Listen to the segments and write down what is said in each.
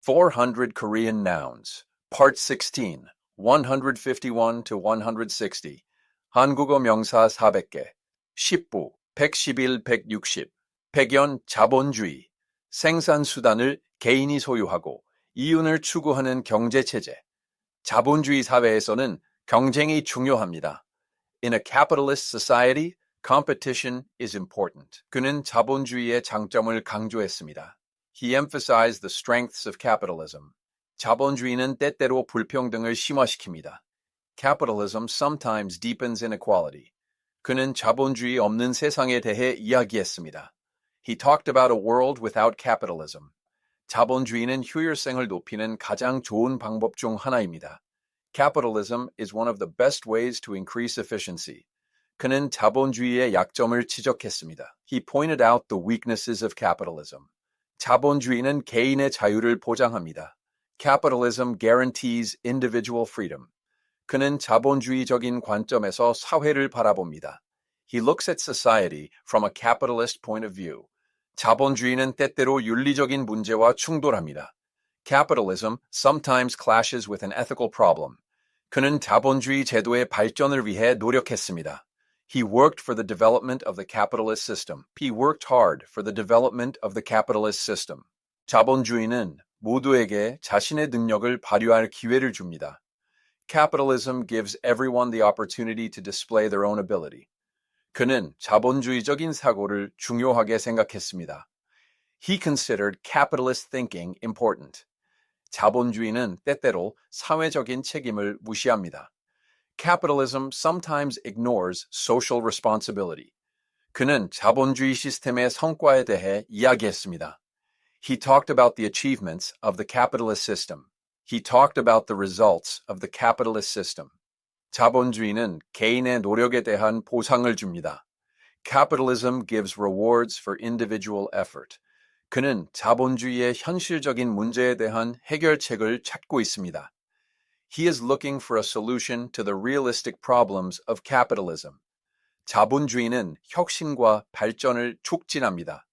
400 Korean Nouns. Part 16. 151 to 160. 한국어 명사 400개. 10부. 111, 160. 백연 자본주의. 생산수단을 개인이 소유하고 이윤을 추구하는 경제체제. 자본주의 사회에서는 경쟁이 중요합니다. In a capitalist society, competition is important. 그는 자본주의의 장점을 강조했습니다. He emphasized the strengths of capitalism. 자본주의는 때때로 불평등을 심화시킵니다. Capitalism sometimes deepens inequality. 그는 자본주의 없는 세상에 대해 이야기했습니다. He talked about a world without capitalism. 자본주의는 효율성을 높이는 가장 좋은 방법 중 하나입니다. Capitalism is one of the best ways to increase efficiency. 그는 자본주의의 약점을 지적했습니다. He pointed out the weaknesses of capitalism. 자본주의는 개인의 자유를 보장합니다. Capitalism guarantees individual freedom. 그는 자본주의적인 관점에서 사회를 바라봅니다. He looks at society from a capitalist point of view. 자본주의는 때때로 윤리적인 문제와 충돌합니다. Capitalism sometimes clashes with an ethical problem. 그는 자본주의 제도의 발전을 위해 노력했습니다. He worked for the development of the capitalist system. He worked hard for the development of the capitalist system. 자본주의는 모두에게 자신의 능력을 발휘할 기회를 줍니다. Capitalism gives everyone the opportunity to display their own ability. 그는 자본주의적인 사고를 중요하게 생각했습니다. He considered capitalist thinking important. 자본주의는 때때로 사회적인 책임을 무시합니다. Capitalism sometimes ignores social responsibility. 그는 자본주의 시스템의 성과에 대해 이야기했습니다. He talked about the achievements of the capitalist system. He talked about the results of the capitalist system. 자본주의는 개인의 노력에 대한 보상을 줍니다. Capitalism gives rewards for individual effort. 그는 자본주의의 현실적인 문제에 대한 해결책을 찾고 있습니다. He is looking for a solution to the realistic problems of capitalism. 자본주의는 혁신과 발전을 촉진합니다.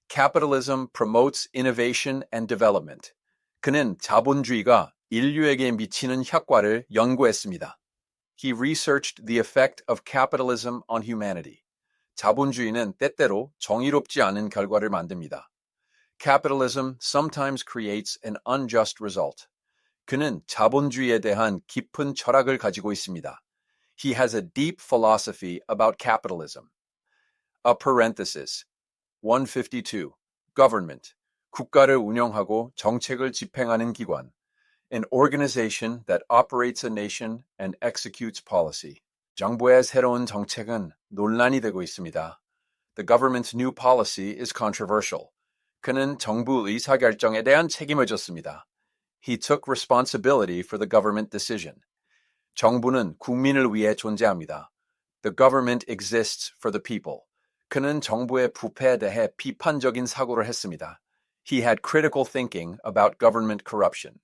Capitalism promotes innovation and development. 그는 자본주의가 인류에게 미치는 효과를 연구했습니다. He researched the effect of capitalism on humanity. 자본주의는 때때로 정의롭지 않은 결과를 만듭니다. Capitalism sometimes creates an unjust result. 그는 자본주의에 대한 깊은 철학을 가지고 있습니다. He has a deep philosophy about capitalism. A parenthesis. 152. Government. 국가를 운영하고 정책을 집행하는 기관. An organization that operates a nation and executes policy. 정부의 새로운 정책은 논란이 되고 있습니다. The government's new policy is controversial. 그는 정부 의사결정에 대한 책임을 졌습니다. He took responsibility for the government decision. 정부는 국민을 위해 존재합니다. The government exists for the people. 그는 정부의 부패에 대해 비판적인 사고를 했습니다. He had critical thinking about government corruption.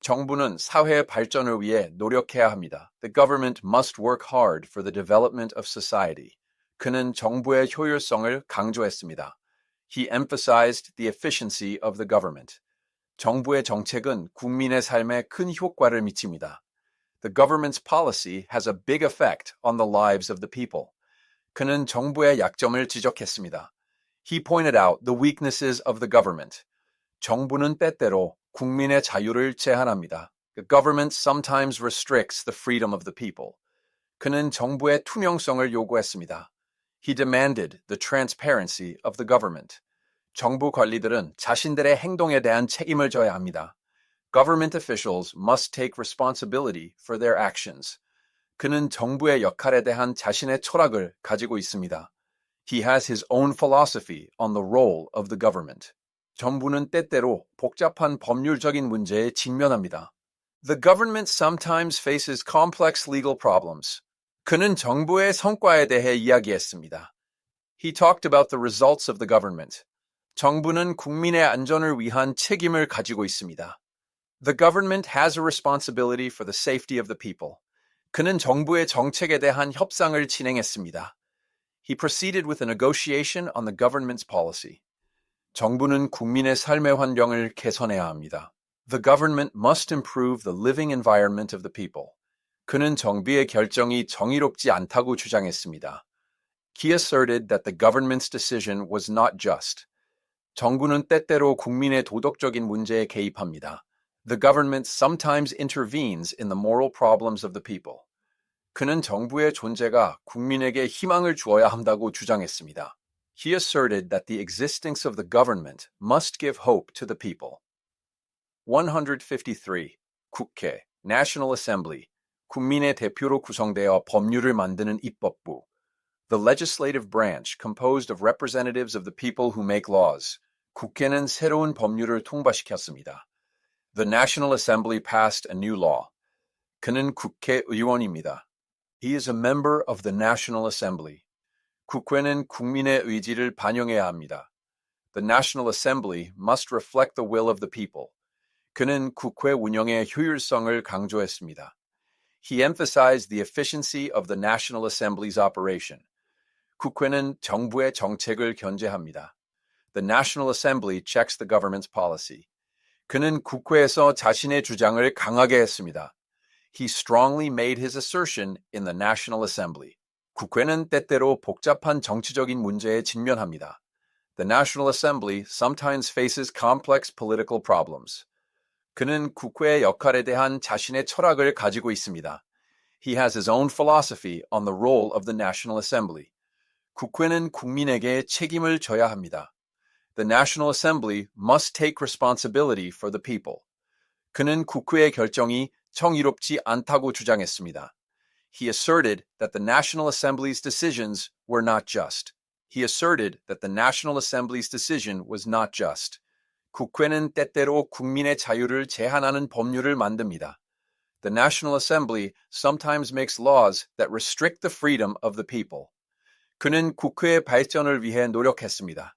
정부는 사회의 발전을 위해 노력해야 합니다. The government must work hard for the development of society. 그는 정부의 효율성을 강조했습니다. He emphasized the efficiency of the government. 정부의 정책은 국민의 삶에 큰 효과를 미칩니다. The government's policy has a big effect on the lives of the people. 그는 정부의 약점을 지적했습니다. He pointed out the weaknesses of the government. 정부는 때때로 국민의 자유를 제한합니다. The government sometimes restricts the freedom of the people. 그는 정부의 투명성을 요구했습니다. He demanded the transparency of the government. 정부 관리들은 자신들의 행동에 대한 책임을 져야 합니다. Government officials must take responsibility for their actions. 그는 정부의 역할에 대한 자신의 철학을 가지고 있습니다. He has his own philosophy on the role of the government. 정부는 때때로 복잡한 법률적인 문제에 직면합니다. The government sometimes faces complex legal problems. 그는 정부의 성과에 대해 이야기했습니다. He talked about the results of the government. 정부는 국민의 안전을 위한 책임을 가지고 있습니다. The government has a responsibility for the safety of the people. 그는 정부의 정책에 대한 협상을 진행했습니다. He proceeded with a negotiation on the government's policy. 정부는 국민의 삶의 환경을 개선해야 합니다. The government must improve the living environment of the people. 그는 정부의 결정이 정의롭지 않다고 주장했습니다. He asserted that the government's decision was not just. 정부는 때때로 국민의 도덕적인 문제에 개입합니다. The government sometimes intervenes in the moral problems of the people. 그는 정부의 존재가 국민에게 희망을 주어야 한다고 주장했습니다. He asserted that the existence of the government must give hope to the people. 153. 국회, National Assembly, 국민의 대표로 구성되어 법률을 만드는 입법부. The legislative branch composed of representatives of the people who make laws. 국회는 새로운 법률을 통과시켰습니다. The National Assembly passed a new law. 그는 국회의원입니다. He is a member of the National Assembly. 국회는 국민의 의지를 반영해야 합니다. The National Assembly must reflect the will of the people. 그는 국회 운영의 효율성을 강조했습니다. He emphasized the efficiency of the National Assembly's operation. 국회는 정부의 정책을 견제합니다. The National Assembly checks the government's policy. 그는 국회에서 자신의 주장을 강하게 했습니다. He strongly made his assertion in the National Assembly. 국회는 때때로 복잡한 정치적인 문제에 직면합니다. The National Assembly sometimes faces complex political problems. 그는 국회의 역할에 대한 자신의 철학을 가지고 있습니다. He has his own philosophy on the role of the National Assembly. 국회는 국민에게 책임을 져야 합니다. The National Assembly must take responsibility for the people. 그는 국회의 결정이 정의롭지 않다고 주장했습니다. He asserted that the National Assembly's decisions were not just. He asserted that the National Assembly's decision was not just. 국회는 때때로 국민의 자유를 제한하는 법률을 만듭니다. The National Assembly sometimes makes laws that restrict the freedom of the people. 그는 국회의 발전을 위해 노력했습니다.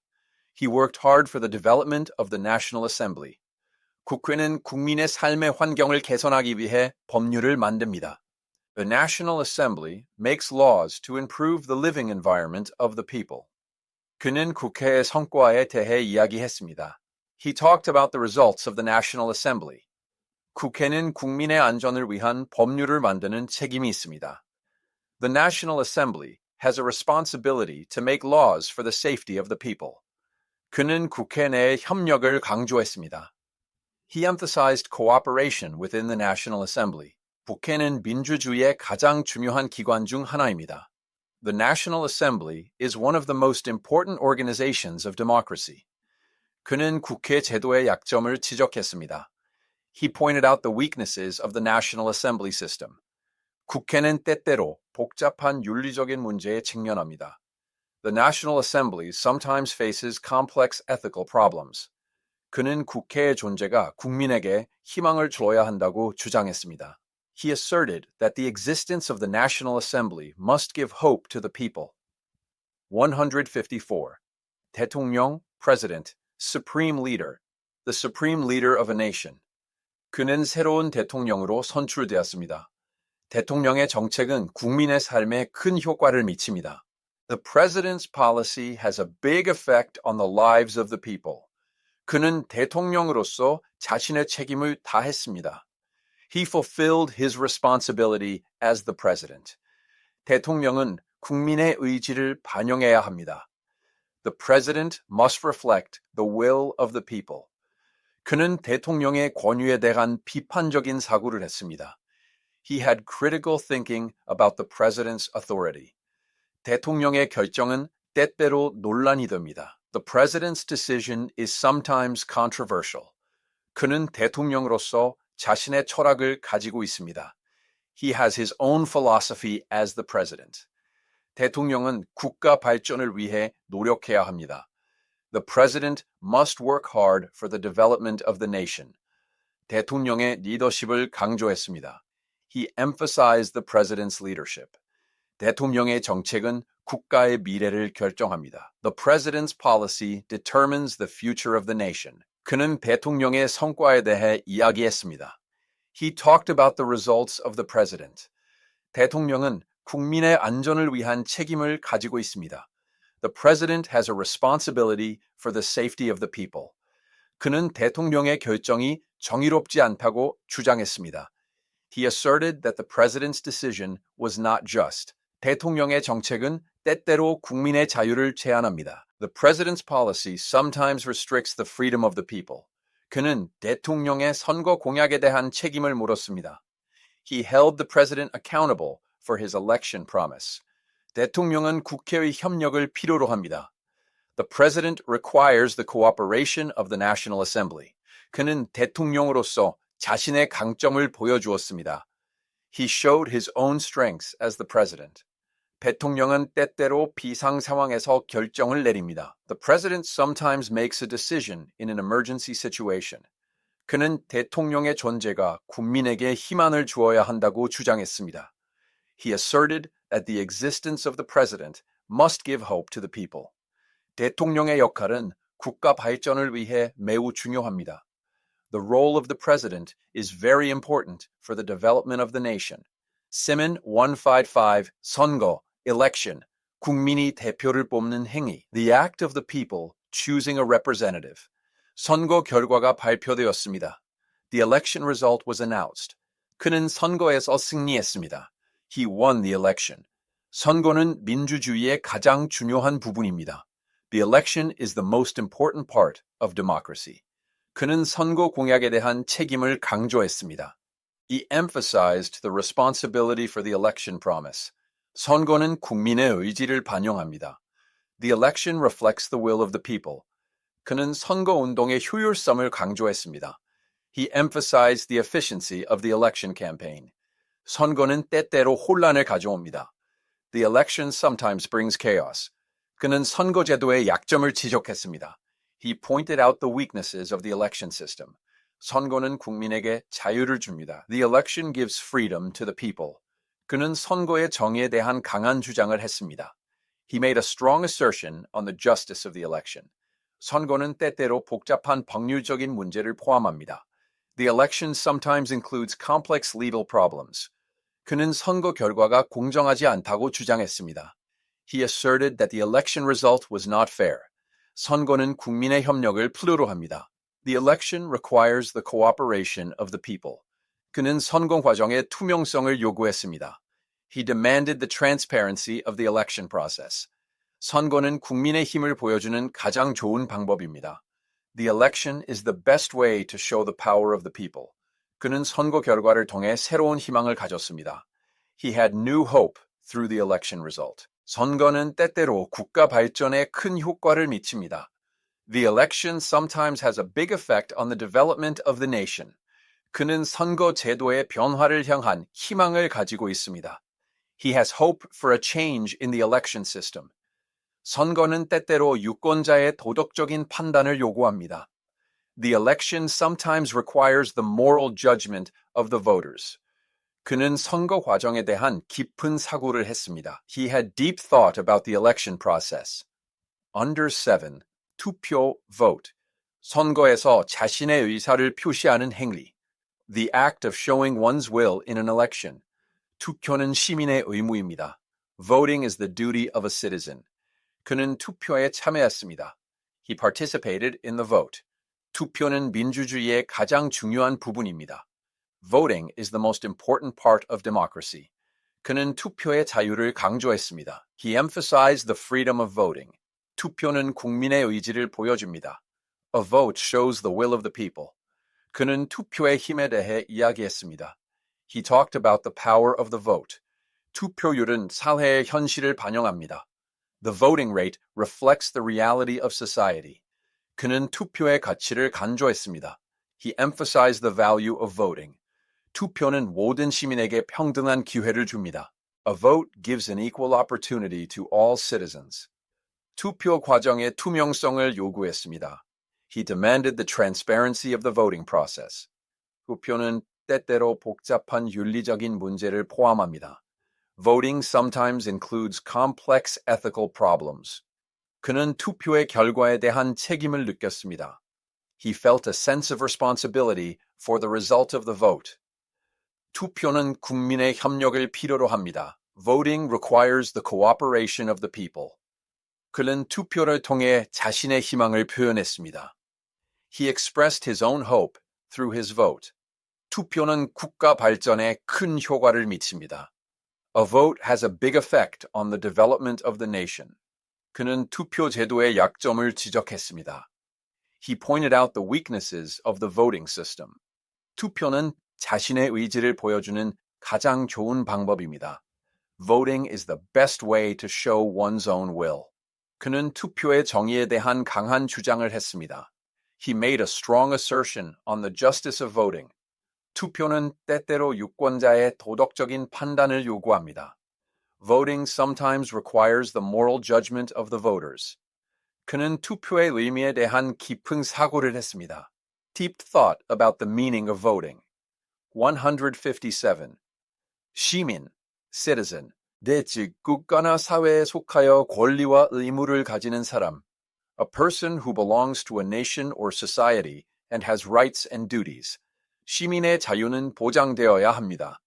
He worked hard for the development of the National Assembly. 국회는 국민의 삶의 환경을 개선하기 위해 법률을 만듭니다. The National Assembly makes laws to improve the living environment of the people. 그는 국회의 성과에 대해 이야기했습니다. He talked about the results of the National Assembly. 국회는 국민의 안전을 위한 법률을 만드는 책임이 있습니다. The National Assembly has a responsibility to make laws for the safety of the people. 그는 국회 내의 협력을 강조했습니다. He emphasized cooperation within the National Assembly. 국회는 민주주의의 가장 중요한 기관 중 하나입니다. The National Assembly is one of the most important organizations of democracy. 그는 국회 제도의 약점을 지적했습니다. He pointed out the weaknesses of the National Assembly system. 국회는 때때로 복잡한 윤리적인 문제에 직면합니다. The National Assembly sometimes faces complex ethical problems. 그는 국회의 존재가 국민에게 희망을 줘야 한다고 주장했습니다. He asserted that the existence of the National Assembly must give hope to the people. 154. 대통령, President, Supreme Leader, the Supreme Leader of a Nation. 그는 새로운 대통령으로 선출되었습니다. 대통령의 정책은 국민의 삶에 큰 효과를 미칩니다. The president's policy has a big effect on the lives of the people. 그는 대통령으로서 자신의 책임을 다했습니다. He fulfilled his responsibility as the president. 대통령은 국민의 의지를 반영해야 합니다. The president must reflect the will of the people. 그는 대통령의 권위에 대한 비판적인 사고를 했습니다. He had critical thinking about the president's authority. 대통령의 결정은 때때로 논란이 됩니다. The president's decision is sometimes controversial. 그는 대통령으로서 자신의 철학을 가지고 있습니다. He has his own philosophy as the president. 대통령은 국가 발전을 위해 노력해야 합니다. The president must work hard for the development of the nation. 대통령의 리더십을 강조했습니다. He emphasized the president's leadership. 대통령의 정책은 국가의 미래를 결정합니다. The president's policy determines the future of the nation. 그는 대통령의 성과에 대해 이야기했습니다. He talked about the results of the president. 대통령은 국민의 안전을 위한 책임을 가지고 있습니다. The president has a responsibility for the safety of the people. 그는 대통령의 결정이 정의롭지 않다고 주장했습니다. He asserted that the president's decision was not just. 대통령의 정책은 때때로 국민의 자유를 제한합니다. The president's policy sometimes restricts the freedom of the people. 그는 대통령의 선거 공약에 대한 책임을 물었습니다. He held the president accountable for his election promise. 대통령은 국회의 협력을 필요로 합니다. The president requires the cooperation of the National Assembly. 그는 대통령으로서 자신의 강점을 보여주었습니다. He showed his own strengths as the president. 대통령은 때때로 비상 상황에서 결정을 내립니다. The president sometimes makes a decision in an emergency situation. 그는 대통령의 존재가 국민에게 희망을 주어야 한다고 주장했습니다. He asserted that the existence of the president must give hope to the people. 대통령의 역할은 국가 발전을 위해 매우 중요합니다. The role of the president is very important for the development of the nation. Simon 155 선거, election, 국민이 대표를 뽑는 행위. The act of the people choosing a representative. 선거 결과가 발표되었습니다. The election result was announced. 그는 선거에서 승리했습니다. He won the election. 선거는 민주주의의 가장 중요한 부분입니다. The election is the most important part of democracy. 그는 선거 공약에 대한 책임을 강조했습니다. He emphasized the responsibility for the election promise. 선거는 국민의 의지를 반영합니다. The election reflects the will of the people. 그는 선거 운동의 효율성을 강조했습니다. He emphasized the efficiency of the election campaign. 선거는 때때로 혼란을 가져옵니다. The election sometimes brings chaos. 그는 선거제도의 약점을 지적했습니다. He pointed out the weaknesses of the election system. 선거는 국민에게 자유를 줍니다. The election gives freedom to the people. 그는 선거의 정의에 대한 강한 주장을 했습니다. He made a strong assertion on the justice of the election. 선거는 때때로 복잡한 법률적인 문제를 포함합니다. The election sometimes includes complex legal problems. 그는 선거 결과가 공정하지 않다고 주장했습니다. He asserted that the election result was not fair. 선거는 국민의 협력을 필요로 합니다. The election requires the cooperation of the people. 그는 선거 과정의 투명성을 요구했습니다. He demanded the transparency of the election process. 선거는 국민의 힘을 보여주는 가장 좋은 방법입니다. The election is the best way to show the power of the people. 그는 선거 결과를 통해 새로운 희망을 가졌습니다. He had new hope through the election result. 선거는 때때로 국가 발전에 큰 효과를 미칩니다. The election sometimes has a big effect on the development of the nation. 그는 선거 제도의 변화를 향한 희망을 가지고 있습니다. He has hope for a change in the election system. 선거는 때때로 유권자의 도덕적인 판단을 요구합니다. The election sometimes requires the moral judgment of the voters. 그는 선거 과정에 대한 깊은 사고를 했습니다. He had deep thought about the election process. Under 7. 투표, vote. 선거에서 자신의 의사를 표시하는 행위. The act of showing one's will in an election. 투표는 시민의 의무입니다. Voting is the duty of a citizen. 그는 투표에 참여했습니다. He participated in the vote. 투표는 민주주의의 가장 중요한 부분입니다. Voting is the most important part of democracy. 그는 투표의 자유를 강조했습니다. He emphasized the freedom of voting. 투표는 국민의 의지를 보여줍니다. A vote shows the will of the people. 그는 투표의 힘에 대해 이야기했습니다. He talked about the power of the vote. 투표율은 사회의 현실을 반영합니다. The voting rate reflects the reality of society. 그는 투표의 가치를 강조했습니다. He emphasized the value of voting. 투표는 모든 시민에게 평등한 기회를 줍니다. A vote gives an equal opportunity to all citizens. 투표 과정의 투명성을 요구했습니다. He demanded the transparency of the voting process. 투표는 때때로 복잡한 윤리적인 문제를 포함합니다. Voting sometimes includes complex ethical problems. 그는 투표의 결과에 대한 책임을 느꼈습니다. He felt a sense of responsibility for the result of the vote. 투표는 국민의 협력을 필요로 합니다. Voting requires the cooperation of the people. 그는 투표를 통해 자신의 희망을 표현했습니다. He expressed his own hope through his vote. 투표는 국가 발전에 큰 효과를 미칩니다. A vote has a big effect on the development of the nation. 그는 투표 제도의 약점을 지적했습니다. He pointed out the weaknesses of the voting system. 투표는 자신의 의지를 보여주는 가장 좋은 방법입니다. Voting is the best way to show one's own will. 그는 투표의 정의에 대한 강한 주장을 했습니다. He made a strong assertion on the justice of voting. 투표는 때때로 유권자의 도덕적인 판단을 요구합니다. Voting sometimes requires the moral judgment of the voters. 그는 투표의 의미에 대한 깊은 사고를 했습니다. Deep thought about the meaning of voting. 157. 시민, citizen, 즉 국가나 사회에 속하여 권리와 의무를 가지는 사람. A person who belongs to a nation or society and has rights and duties. 시민의 자유는 보장되어야 합니다.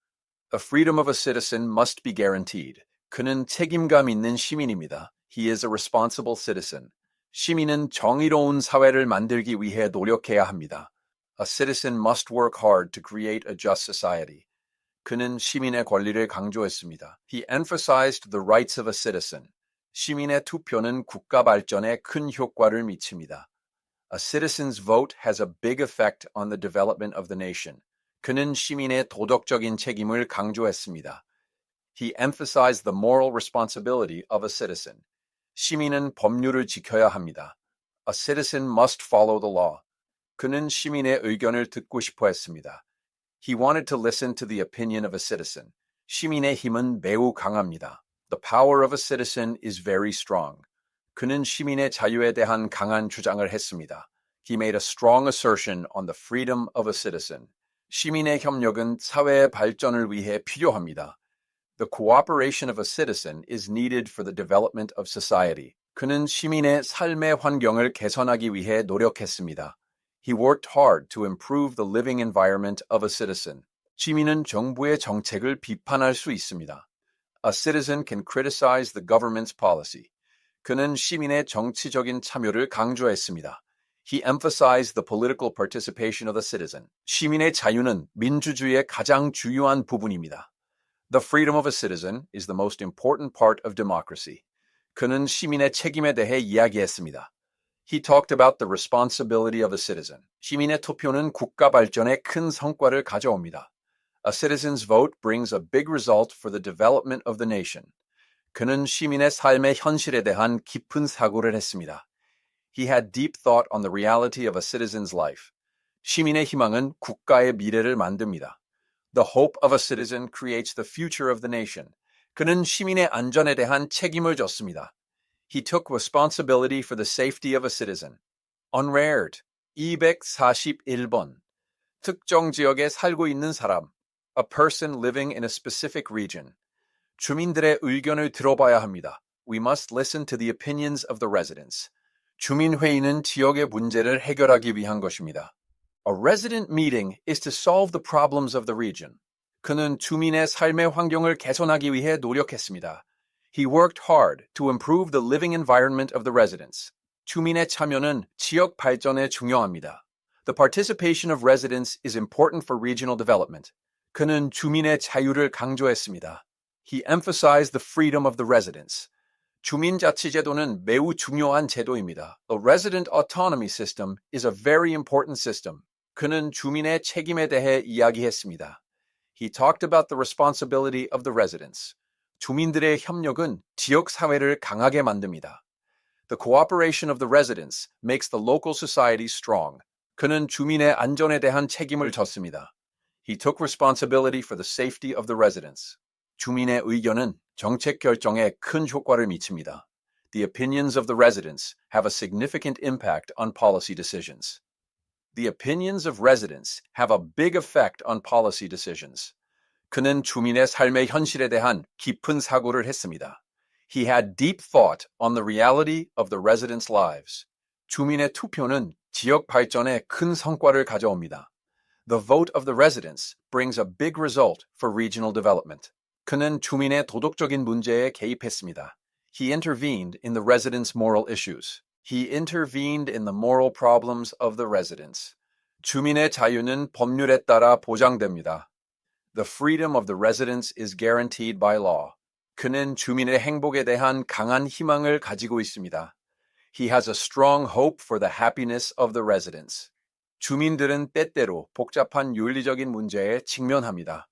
The freedom of a citizen must be guaranteed. 그는 책임감 있는 시민입니다. He is a responsible citizen. 시민은 정의로운 사회를 만들기 위해 노력해야 합니다. A citizen must work hard to create a just society. 그는 시민의 권리를 강조했습니다. He emphasized the rights of a citizen. 시민의 투표는 국가 발전에 큰 효과를 미칩니다. A citizen's vote has a big effect on the development of the nation. 그는 시민의 도덕적인 책임을 강조했습니다. He emphasized the moral responsibility of a citizen. 시민은 법률을 지켜야 합니다. A citizen must follow the law. 그는 시민의 의견을 듣고 싶어 했습니다. He wanted to listen to the opinion of a citizen. 시민의 힘은 매우 강합니다. The power of a citizen is very strong. 그는 시민의 자유에 대한 강한 주장을 했습니다. He made a strong assertion on the freedom of a citizen. 시민의 협력은 사회의 발전을 위해 필요합니다. The cooperation of a citizen is needed for the development of society. 그는 시민의 삶의 환경을 개선하기 위해 노력했습니다. He worked hard to improve the living environment of a citizen. 시민은 정부의 정책을 비판할 수 있습니다. A citizen can criticize the government's policy. 그는 시민의 정치적인 참여를 강조했습니다. He emphasized the political participation of the citizen. 시민의 자유는 민주주의의 가장 중요한 부분입니다. The freedom of a citizen is the most important part of democracy. 그는 시민의 책임에 대해 이야기했습니다. He talked about the responsibility of a citizen. 시민의 투표는 국가 발전에 큰 성과를 가져옵니다. A citizen's vote brings a big result for the development of the nation. 그는 시민의 삶의 현실에 대한 깊은 사고를 했습니다. He had deep thought on the reality of a citizen's life. 시민의 희망은 국가의 미래를 만듭니다. The hope of a citizen creates the future of the nation. 그는 시민의 안전에 대한 책임을 졌습니다. He took responsibility for the safety of a citizen. Unreared. 241번. 특정 지역에 살고 있는 사람. A person living in a specific region. 주민들의 의견을 들어봐야 합니다. We must listen to the opinions of the residents. 주민회의는 지역의 문제를 해결하기 위한 것입니다. A resident meeting is to solve the problems of the region. 그는 주민의 삶의 환경을 개선하기 위해 노력했습니다. He worked hard to improve the living environment of the residents. 주민의 참여는 지역 발전에 중요합니다. The participation of residents is important for regional development. 그는 주민의 자유를 강조했습니다. He emphasized the freedom of the residents. 주민자치제도는 매우 중요한 제도입니다. The resident autonomy system is a very important system. 그는 주민의 책임에 대해 이야기했습니다. He talked about the responsibility of the residents. 주민들의 협력은 지역 사회를 강하게 만듭니다. The cooperation of the residents makes the local society strong. 그는 주민의 안전에 대한 책임을 졌습니다. He took responsibility for the safety of the residents. 주민의 의견은 정책 결정에 큰 효과를 미칩니다. The opinions of the residents have a significant impact on policy decisions. The opinions of residents have a big effect on policy decisions. 그는 주민의 삶의 현실에 대한 깊은 사고를 했습니다. He had deep thought on the reality of the residents' lives. 주민의 투표는 지역 발전에 큰 성과를 가져옵니다. The vote of the residents brings a big result for regional development. 그는 주민의 도덕적인 문제에 개입했습니다. He intervened in the residents' moral issues. He intervened in the moral problems of the residents. 주민의 자유는 법률에 따라 보장됩니다. The freedom of the residents is guaranteed by law. 그는 주민의 행복에 대한 강한 희망을 가지고 있습니다. He has a strong hope for the happiness of the residents. 주민들은 때때로 복잡한 윤리적인 문제에 직면합니다.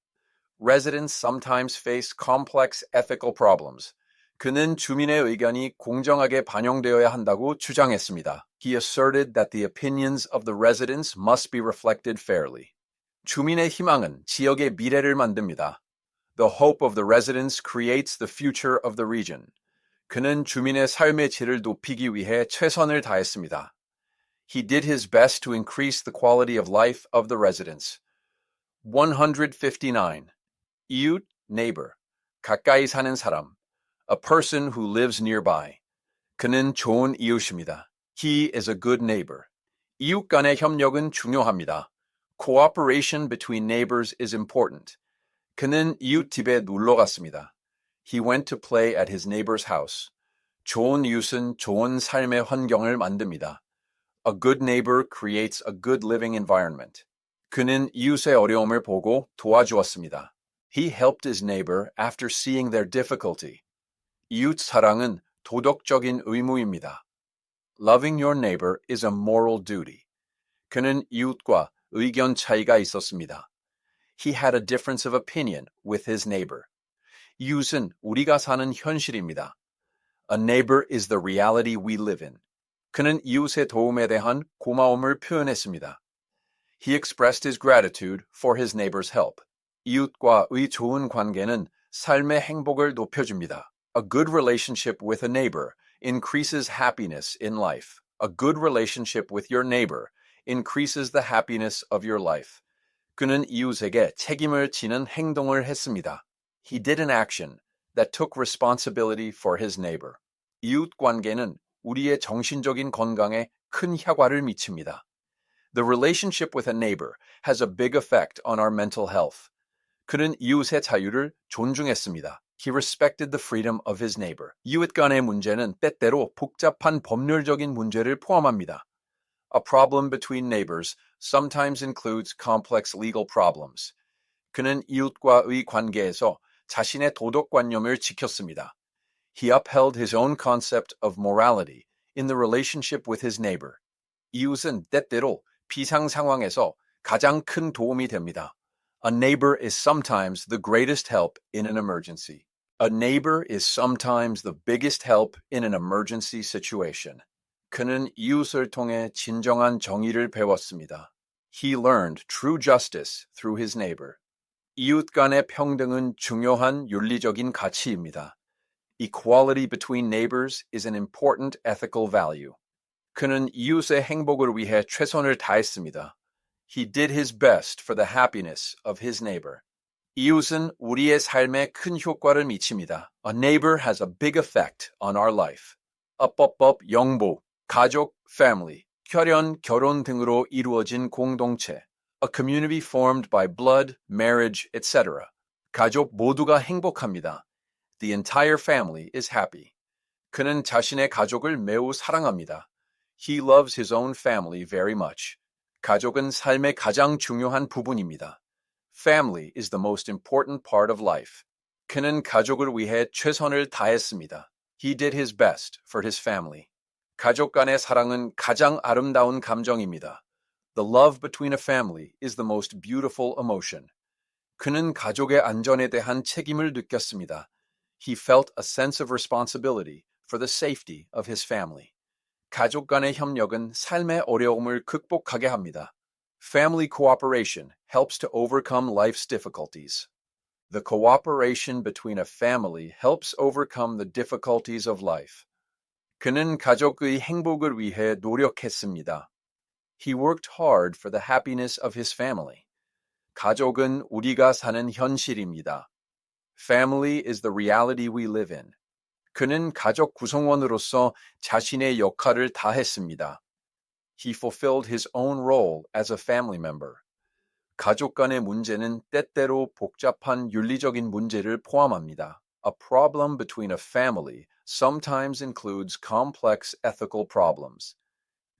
Residents sometimes face complex ethical problems. 그는 주민의 의견이 공정하게 반영되어야 한다고 주장했습니다. He asserted that the opinions of the residents must be reflected fairly. 주민의 희망은 지역의 미래를 만듭니다. The hope of the residents creates the future of the region. 그는 주민의 삶의 질을 높이기 위해 최선을 다했습니다. He did his best to increase the quality of life of the residents. 159. 이웃, neighbor. 가까이 사는 사람. A person who lives nearby. 그는 좋은 이웃입니다. He is a good neighbor. 이웃 간의 협력은 중요합니다. Cooperation between neighbors is important. 그는 이웃 집에 놀러 갔습니다. He went to play at his neighbor's house. 좋은 이웃은 좋은 삶의 환경을 만듭니다. A good neighbor creates a good living environment. 그는 이웃의 어려움을 보고 도와주었습니다. He helped his neighbor after seeing their difficulty. 이웃 사랑은 도덕적인 의무입니다. Loving your neighbor is a moral duty. 그는 이웃과 의견 차이가 있었습니다. He had a difference of opinion with his neighbor. 이웃은 우리가 사는 현실입니다. A neighbor is the reality we live in. 그는 이웃의 도움에 대한 고마움을 표현했습니다. He expressed his gratitude for his neighbor's help. 이웃과의 좋은 관계는 삶의 행복을 높여줍니다. A good relationship with a neighbor increases happiness in life. A good relationship with your neighbor increases the happiness of your life. 그는 이웃에게 책임을 지는 행동을 했습니다. He did an action that took responsibility for his neighbor. 이웃 관계는 우리의 정신적인 건강에 큰 효과를 미칩니다. The relationship with a neighbor has a big effect on our mental health. 그는 이웃의 자유를 존중했습니다. He respected the freedom of his neighbor. 이웃 간의 문제는 때때로 복잡한 법률적인 문제를 포함합니다. A problem between neighbors sometimes includes complex legal problems. 그는 이웃과의 관계에서 자신의 도덕관념을 지켰습니다. He upheld his own concept of morality in the relationship with his neighbor. 이웃은 때때로 비상 상황에서 가장 큰 도움이 됩니다. A neighbor is sometimes the greatest help in an emergency. A neighbor is sometimes the biggest help in an emergency situation. 그는 이웃을 통해 진정한 정의를 배웠습니다. He learned true justice through his neighbor. 이웃 간의 평등은 중요한 윤리적인 가치입니다. Equality between neighbors is an important ethical value. 그는 이웃의 행복을 위해 최선을 다했습니다. He did his best for the happiness of his neighbor. 이웃은 우리의 삶에 큰 효과를 미칩니다. A neighbor has a big effect on our life. 업, 영보, 가족, family, 혈연, 결혼 등으로 이루어진 공동체. A community formed by blood, marriage, etc. 가족 모두가 행복합니다. The entire family is happy. 그는 자신의 가족을 매우 사랑합니다. He loves his own family very much. 가족은 삶의 가장 중요한 부분입니다. Family is the most important part of life. 그는 가족을 위해 최선을 다했습니다. He did his best for his family. 가족 간의 사랑은 가장 아름다운 감정입니다. The love between a family is the most beautiful emotion. 그는 가족의 안전에 대한 책임을 느꼈습니다. He felt a sense of responsibility for the safety of his family. 가족 간의 협력은 삶의 어려움을 극복하게 합니다. Family cooperation helps to overcome life's difficulties. The cooperation between a family helps overcome the difficulties of life. 그는 가족의 행복을 위해 노력했습니다. He worked hard for the happiness of his family. 가족은 우리가 사는 현실입니다. Family is the reality we live in. 그는 가족 구성원으로서 자신의 역할을 다했습니다. He fulfilled his own role as a family member. 가족 간의 문제는 때때로 복잡한 윤리적인 문제를 포함합니다. A problem between a family sometimes includes complex ethical problems.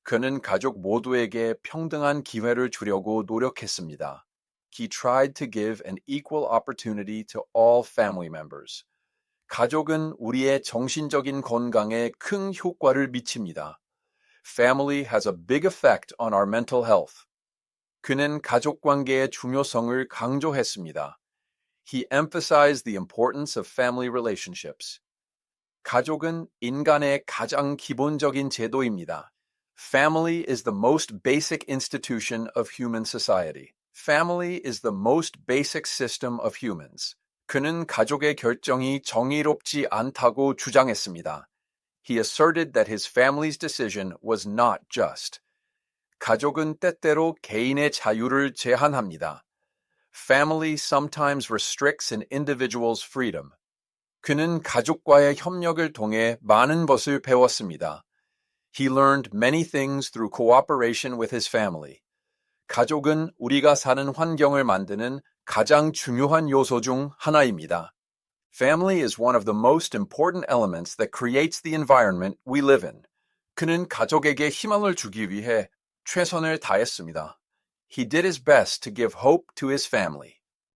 그는 가족 모두에게 평등한 기회를 주려고 노력했습니다. He tried to give an equal opportunity to all family members. 가족은 우리의 정신적인 건강에 큰 효과를 미칩니다. Family has a big effect on our mental health. 그는 가족 관계의 중요성을 강조했습니다. He emphasized the importance of family relationships. 가족은 인간의 가장 기본적인 제도입니다. Family is the most basic institution of human society. Family is the most basic system of humans. 그는 가족의 결정이 정의롭지 않다고 주장했습니다. He asserted that his family's decision was not just. 가족은 때때로 개인의 자유를 제한합니다. Family sometimes restricts an individual's freedom. 그는 가족과의 협력을 통해 많은 것을 배웠습니다. He learned many things through cooperation with his family. 가족은 우리가 사는 환경을 만드는 가장 중요한 요소 중 하나입니다. Family is one of the most important elements that creates the environment we live in. 그는 가족에게 희망을 주기 위해 최선을 다했습니다. He did his best to give hope to his family.